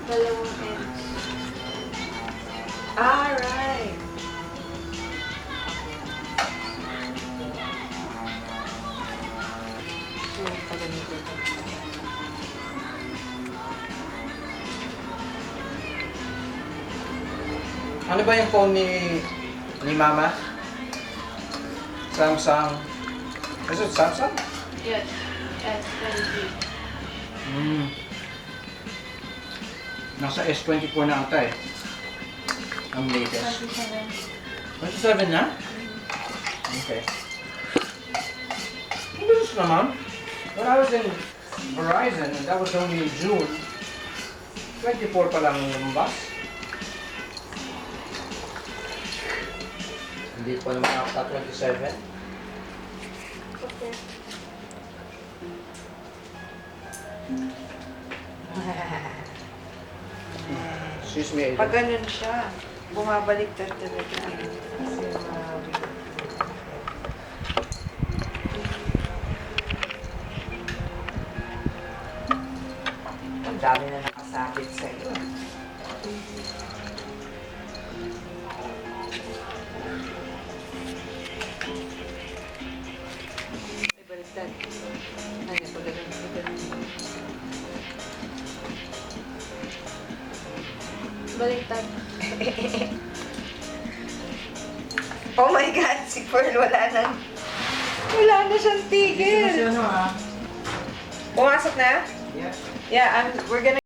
Dalawang ends. Ah, right. So, pag ganito ito. Ano ba yung phone ni Mama? Samsung. Is it Samsung? Yes. S20. Hmm. Nasa S24 na ata eh. Ang latest. 27 na? Okay. Ang bilis naman. When I was in Verizon, and that was only June, 24 pa lang lumabas. Hindi pa naman ata 27. Okay. Excuse me, Pag Aiden. ganun siya, bumabaliktad talaga. Kasi ang dami na nakasabit sa iyo. Ay, baliktad. Ay, pag ganun, pag ganun. Baliktad. Oh my God, si Pearl wala na siyang tigil. Ano ah? Pumasok na? Yeah. Yeah, we're gonna